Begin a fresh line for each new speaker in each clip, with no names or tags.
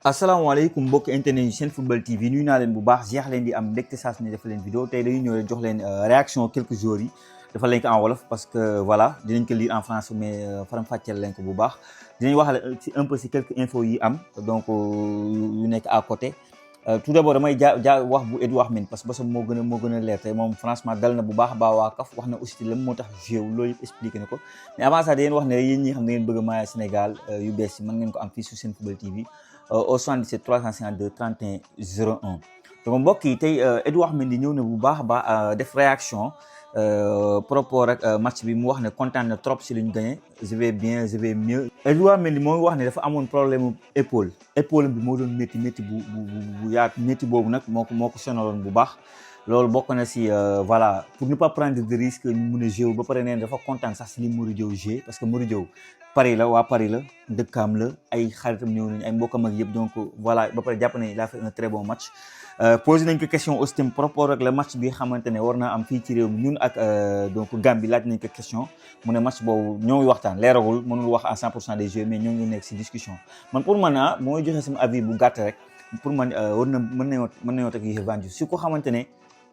asalaamaaleykum mbokk internet yi seen football TV nuyu naa leen bu baax jeex leen di am mbégte saa su ne dafa leen vidéo tey dañuy ñëw rek jox leen réaction quelques jours yi dafa leen ko en wolof parce que voilà dinañ ko lire en français mais faram fàcceel leen ko bu baax dinañ wax ci un peu si quelques infos yi am donc yu nekk à côté tout d'abord damay wax bu Edouard Mendy parce que bosam moo gën a leer tey moom franchement dal na bu baax baa waa CAF wax na aussi lan moo tax joué wu loolu yëpp expliqué na ko mais avant ça da ngeen wax ne yéen ñi xam ne ngeen bëgg a maaya Sénégal yu bees yi mën ngeen ko am fii sur seen football TV au 77 352 31 01 donc mbokk yi tey Edouard Mendy ñëw na bu baax a baax def réaction par rapport ak match bi mu wax ne kontaan na trop si li ñu gagné je vais bien je vais mieux. Edouard Mendy moo wax ne dafa amoon problème épaule bi moo doon métti bu yaatu métti boobu nag moo ko sonaloon bu baax loolu bokk na si voilà pour ne pas prendre de risque ñu mun a jouer ba pare nee dafa kontaan sax si li Mourinho joué parce que Mourinho Paris la waa Paris la dëkkaam la ay xaritam ñëw nañu ay mbokkam ak yëpp donc voilà ba pare jàpp ne il a fait un très bon match. posé nañ ko question aussi par rapport ak le match bi xamante ne war naa am fii ci réew mi ñun ak donc Gambie laaj nañ ko question mu ne match boobu ñoo ngi waxtaan leeragul mënul wax à 100% des jeux mais ñoo ngi nekk si discussion man pour man mooy joxe sama avis bu gàtt rek pour man war na mën nañoo teg Yehvan Diouf si ko xamante ne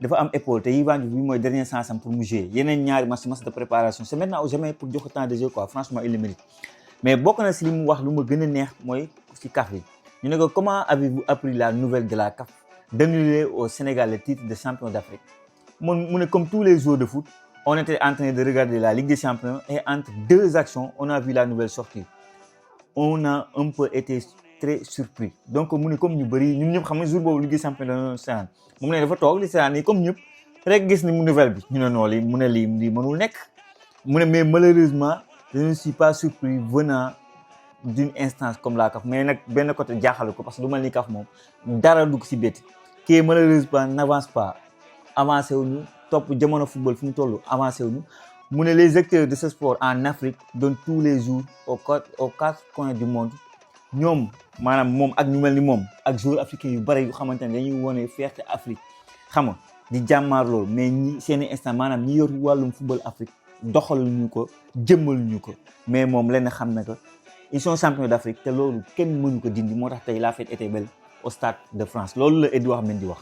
dafa am épaule te Yehvan Diouf bi mooy dernier chance am pour mu jouer yeneen ñaari match de préparation c'est maintenant ou jamais pour jox temps de jeu quoi franchement il le mérite mais bokk na si li mu wax lu ma gën a neex mooy si CAF bi ñu ne ko comment avez-vous appris la nouvelle de la CAF d'annuler au Sénégal le titre de champion d'Afrique. Comme tous les jours de foot, on était en train de regarder la Ligue des Champions et entre deux actions, on a vu la nouvelle sortie. On a un peu été très surpris. Donc, comme nous savons, jour où la Ligue des Champions est en train de se faire, comme nous, rek gis ni mu nouvelle bi ñu ne non li mu ne lii mënul nekk mu ne mais malheureusement je ne suis pas surpris venant d'une instance comme la CAF mais nag benn côté jaaxal ko parce que du mel ni CAF moom dara dugg si bétti qui malheureusement n'avance pas avancé wuñu topp jamono football fi mu toll avancé wuñu mu ne les acteurs de ce sport en Afrique donnent tous les jours aux quatre coins du monde ñoom maanaam moom ak ñu mel ni moom ak joueurs africains yu bëri yu xamante ne dañuy wone fierté Afrique xam nga di jàmmaar loolu mais ñi seeni instant maanaam ñi yor wàllum football Afrique doxaluñu ko jëmmaluñu ko mais moom lenn xam na ko ils sont champions d'Afrique te loolu kenn mënu ko dindi moo tax tey la fête était belle au Stade de France loolu la Edouard Mendy wax.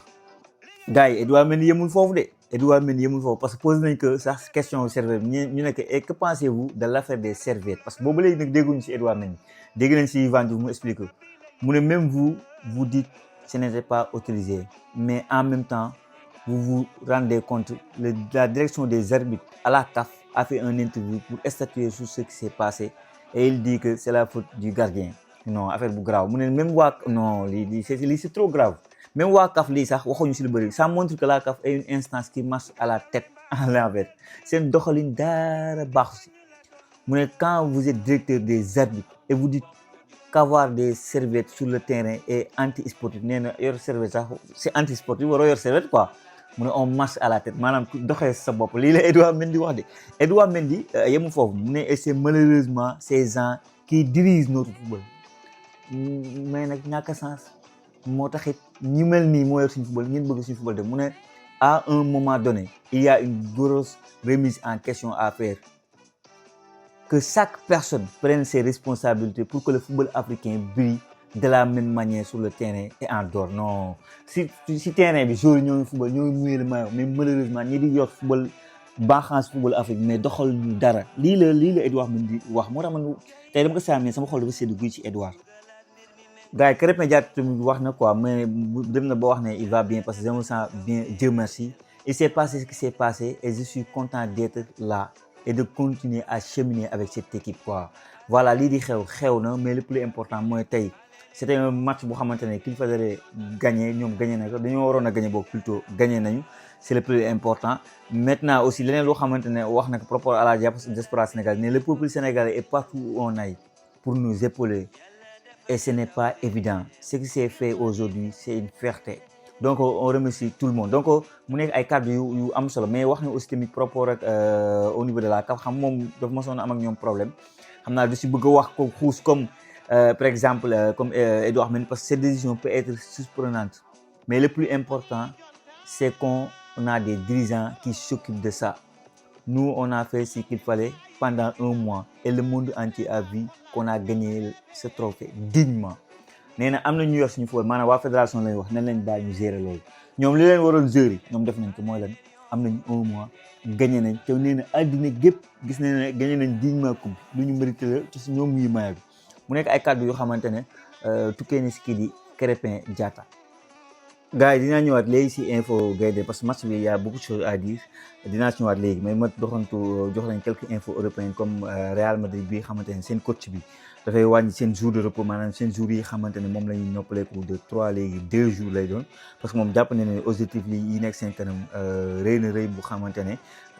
gars yi Edouard Mendy yemul foofu de Edouard Mendy yemul foofu parce que posé nañ ko sax question serviette ñu ne et que pensez-vous de l'affaire des serviettes parce que boobu léegi nag dégguñu si Edouard Mendy dégg nañ si Yehvan Diouf mu explique mu ne même vous dites ce n'était pas autorisé mais en même temps vous vous rendez compte la direction des arbitres à la CAF a fait un interview pour statuer sur ce qui s'est passé et il dit que c'est la faute du gardien. Non affaire bu grave mu ne même waa non lii c'est trop grave même waa CAF lii sax waxuñu si lu bëri ça montre que la CAF est une instance qui marche à la tête à l'envers seen doxalin dara baaxu si mu ne quand vous êtes directeur des arbitres et vous dites qu'avoir des serviettes sur le terrain est anti-sportif nee na yor serviette sax c'est anti-sportif waroo yor serviette quoi mu ne on marche à la tête maanaam doxee sa bopp lii la Edouard Mendy wax de Edouard Mendy yemu foofu mu ne et c'est malheureusement ces gens qui dirigent notre football mais nag ñàkk a sens moo taxit ñi mel nii moo yor suñu football ngeen bëgg suñu football de mu ne à un moment donné il y a une grosse remise en question à faire que chaque personne prenne ses responsabilités pour que le football africain brille de la même manière sur le terrain et en dehors non si terrain bi joueurs ñoo ngi football ñoo ngi muyee le maillot mais malheureusement ñi di yor football baaxaans football Afrique mais doxal ñu dara lii la Edouard Mendy wax moo tax man tey dama ko saamee sama xol dafa seddu guy ci Edouard gars yi Krépin Diatta tamit wax na quoi mais dem na ba wax ne il va bien parce que je me sens bien Dieu merci il s'est passé ce qui s'est passé et je suis content d'être là et de continuer à cheminer avec cette équipe quoi voilà lii di xew na mais le plus important mooy tey c'était un match boo xamante ne qu'il fallait gagner ñoom gagné nañ ko dañoo waroon a gagner boobu plutôt gagné nañu c'est le plus important maintenant aussi leneen loo xamante ne wax na ko par rapport à la diaspora sénégalaise mais le peuple sénégalais est partout où on aille pour nous épauler et ce n'est pas évident ce qui s'est fait aujourd'hui c'est une fierté donc on remercie tout le monde donc mu nekk ay cadres yu am solo mais wax na aussi tamit par rapport ak au niveau de la CAF xam moom dafa mosoon am ak ñoom problème xam naa du si bëgg a wax ko xuus comme par exemple comme Edouard Mendy parce que cette décision peut être surprenante mais le plus important c'est qu'on a des dirigeants qui s'occupent de ça nous on a fait ce qu'il fallait pendant un mois et le monde entier a vu qu'on a gagné ce trophée dignement nee na am na ñu yor suñu football maanaam waa fédération lay wax nañ leen bàyyi ñu gérer loolu ñoom li leen waroon gérer yi ñoom def nañ ko mooy lan am nañ 1 mois gagné nañ te nee na àddina gépp gis nañ ne gagné nañ dignement coupe lu ñu mérité la ci si ñoom muy maye bi mu nekk ay kàddu yoo xamante ne tukkee ni si kii di Krépin Diatta. gars yi dinaa ñëwaat léegi si info Gaindé parce que match bi y a beaucoup de choses à dire dinaa si ñëwaat léegi mais ma doxantu jox leen quelques infos européennes comme Real Madrid bi xamante ne seen coach bi dafay wàññi seen jour de repos maanaam seen jour yi xamante ne moom la ñuy noppaleeku de 3 léegi 2 jours lay doon parce que moom jàpp na ne objectif yi nekk seen kanam rëy na rëy bu xamante ne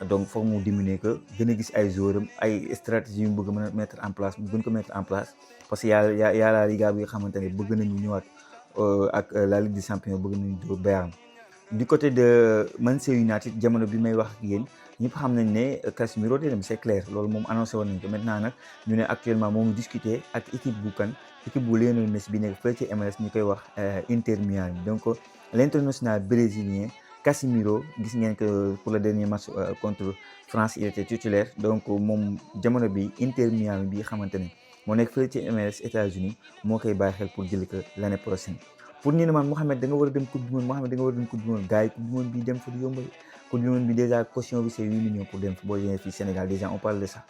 donc foog mu diminuer que gën a gis ay joueurs am ay stratégie yu mu bëgg mën a mettre en place mu gën ko mettre en place parce que y a la Liga bi nga xamante ne bëgg nañu ñëwaat ak la Ligue des Champions bëgg nañu dóor Bayern du côté de Manchester United jamono bi may wax ak yéen ñëpp xam nañ ne Casemiro dina dem c'est clair loolu moom annoncé woon nañ ko maintenant nag ñu ne actuellement moom discuter ak équipe bu équipe bu Lionel Messi bi nekk fële ci MLS ñu koy wax Inter Miami donc l'international brésilien Casemiro gis ngeen que pour le dernier match contre France il était titulaire donc moom jamono bi Inter Miami bi xamante ne moo nekk fële ci MLS États-Unis moo koy bàyyi xel pour jël ko l'année prochaine pour ñu ne man Mohamed da nga war a dem coupe du monde Mohamed da nga war a dem coupe du monde gars yi coupe du monde bi dem fa du yombal coupe du monde bi déjà caution bi c'est 8 millions pour dem fa boo ñëwee fii Sénégal déjà on parle de ça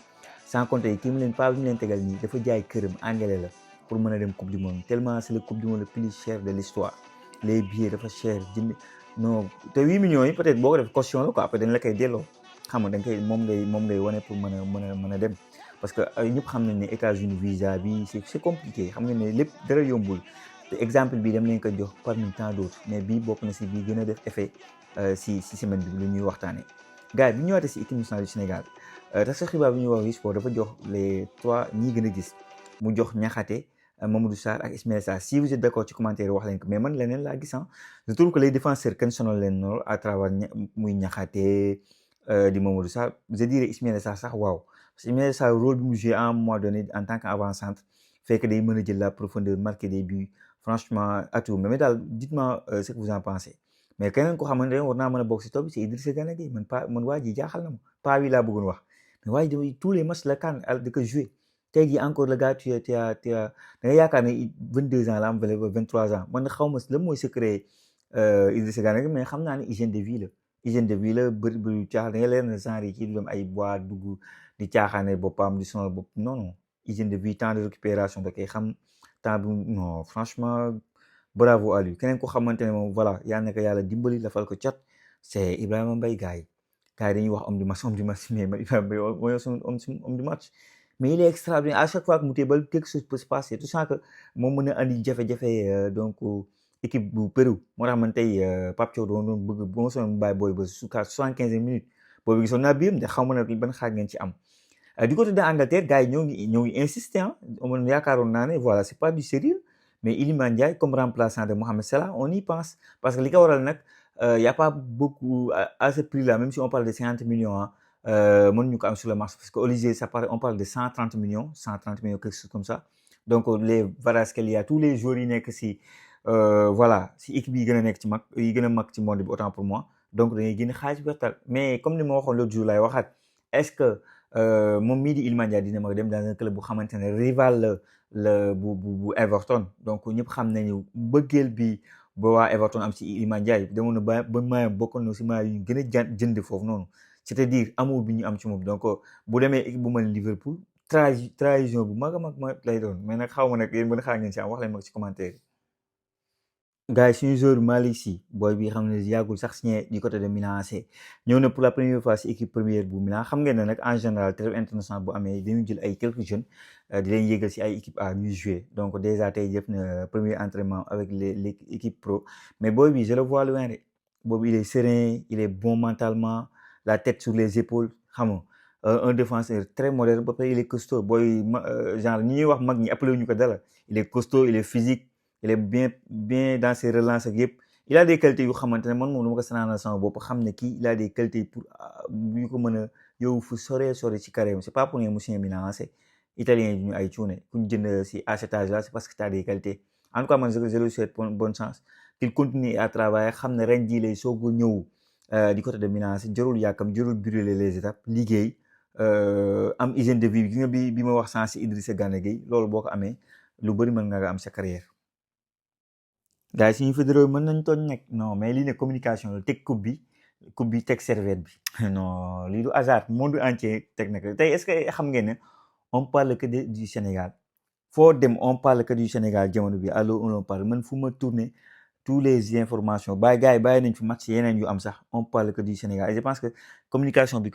sans compter kii mu leen pas bi mu leen tegal nii dafa jaay këram anglais la pour mën a dem coupe du monde tellement c'est le coupe du monde le plus cher de l'histoire les billets dafa cher jënd non te 8 millions yi peut-être boo ko def caution la quoi après dañ la koy delloo xam nga da nga koy moom ngay wane pour mën a dem parce que ñëpp xam nañ ne États-Unis visa bi c'est compliqué xam nga ne lépp dara yombul te exemple bi dem nañ ko jox parmi tant d'autres mais bii bokk na si bii gën a def effet si semaine bi lu ñuy waxtaanee gars yi bi ñu ñëwaatee si équipe nationale du Sénégal tax sa xibaar bi ñuy wax sport dafa jox les 3 ñi gën a gis mu jox Niakhaté Mamadou Sarr ak Ismaïla Sarr si vous êtes d'accord ci commentaire wax leen ko mais man leneen laa gis je trouve que les défenseurs kenn sonal leen noonu à travers muy Niakhaté di Mamadou Sarr je dirais Ismaïla Sarr sax waaw parce que Ismaïla Sarr rôle bi mu joué à un moment donné en tant qu'avant-centre fait que day mën a jël la profondeur marquer des buts franchement atout mais daal dites-moi ce que vous en pensez mais keneen ko xamante ne war naa mën a bokk si top bi c'est Idrissa Gana Gueye man waa ji jaaxal na ma pas wi laa bëggoon wax mais waa ji tous les matchs la CAN di ko joué tey jii encore le gars tu as da nga yaakaar ne 22 ans la am 23 ans man xaw ma la mooy secret Idrissa Gana Gueye mais xam naa ne hygiène de vie la bëri caaxaan da nga leer na genre yi kii du dem ay bois dugg di caaxaane boppam di sonal bopp non hygiène de vie temps de récupération da koy xam temps bi non franchement bravo à lui keneen ko xamante ne moom voilà yaa nekk yàlla dimbali lafal ko cat c'est Ibrahima Mbaye gars yi dañuy wax homme du match mais Ibrahima Mbaye mooy homme du match mais il est extraordinaire à chaque fois que mu téye ba quelque chose peut se passer tout ça que moom mën a andi jafe-jafe donc équipe bu Pérou moo tax man tey Pape Thiaw doon bëgg bu ma soobee mu bàyyi booy ba su 75 minutes boobu gisoon naa biir de xaw ma nag ban xaar ngeen ci am. Du côté de Angleterre gars yi ñoo ngi insister man yaakaaroon naa ne voilà c'est pas du sérieux mais Iliman Ndiaye comme remplaçant de Mohamed Salah on y pense parce que li ko waral nag y a pas beaucoup à ce prix là même si on parle de 50 millions mënuñu ko am sur le marché parce que Olivier on parle de 130 millions quelque chose comme ça donc les Kvaratskhelia tous les joueurs yi nekk si voilà si équipe yi gën a nekk ci mag yi gën a mag ci monde bi autant pour moi donc dañuy génn xaalis bu tal mais comme ni ma waxoon l'autre jour laay waxaat est-ce que moom mii di Iliman Ndiaye dina ma dem dans un club bu xamante ne rival la bu Everton donc ñëpp xam nañu bëggeel bi ba waa Everton am si Iliman Ndiaye demoon na ba maayam bokkoon na si maay yu gën a jënd foofu noonu c'est-à-dire amour bi ñu am ci moom donc bu demee équipe bu mel Liverpool trahison bu mag a mag lay doon mais nag xaw ma nag yéen bën xaar ngeen si am wax leen ma ci commentaire yi. gars yi suñu joueur Malick Sy booy bi xam ne yàggul sax signé du côté de Milan AC ñëw na pour la première fois si équipe première bu Milan xam ngeen ne nag en général trêve international bu amee dañu jël ay quelques jeunes di leen yéegal si ay équipe A ñuy jouer donc déjà tey def na premier entraînement avec l'équipe pro mais booy bi je le vois loin de boobu il est serein il est bon mentalement la tête sur les épaules xam nga un défenseur très moderne ba pare il est costaud booy genre ñi ñuy wax mag ñi appelé wuñu ko dara il est costaud il est physique il est bien dans ses relances ak yëpp il a des qualités yu xamante ne man moom dama ko sanaanal sama bopp xam ne kii il a des qualités pour yu ko mën a yow fu sore ci carrière c'est pas pour ne monsieur Milan AC italien yi ñu ay cuune ku ñu jënd si à cet âge là c'est parce que tu as des qualités en tout cas man je lui souhaite bonne chance qu'il continue à travailler xam ne ren jii lay soog a ñëw du côté de Milan AC jarul yàkkam jarul brûler les étapes liggéey am hygiène de vie bi nga bi ma wax sans si Idrissa Gana Gueye loolu boo ko amee lu bëri mën nga am sa carrière gars yi suñu fédéraux mën nañ tooñ nag non mais lii ne communication la teg coupe bi teg serviette bi non lii du hasard monde entier teg na ko tey est-ce que xam ngeen ne on parle que du Sénégal foo dem on parle que du Sénégal jamono bi allo on parle man fu ma tourner tous les informations gars yi bàyyi nañ fi match yeneen yu am sax on parle que du Sénégal et je pense que communication bu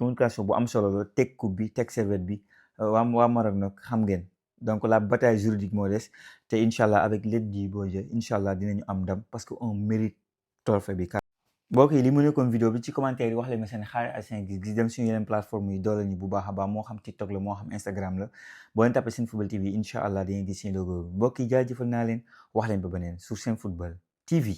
am solo la teg coupe bi teg serviette bi waa Maroc nag xam ngeen donc la bataille juridique moo des te incha allah avec l'aide du beau Dieu incha allah dinañu am ndam parce que on mérite trophée bi. mbokk yi li mu nekkoon vidéo bi ci commentaire yi wax leen ma seen xalaat ak seen gis-gis dem suñu yeneen plateforme yi doole ñu bu baax a baax moo xam TikTok la moo xam Instagram la boo leen tapé Senfootball TV incha allah dañuy gis seen logo mbokk yi jaajëfal naa leen wax leen ba beneen sur Senfootball TV.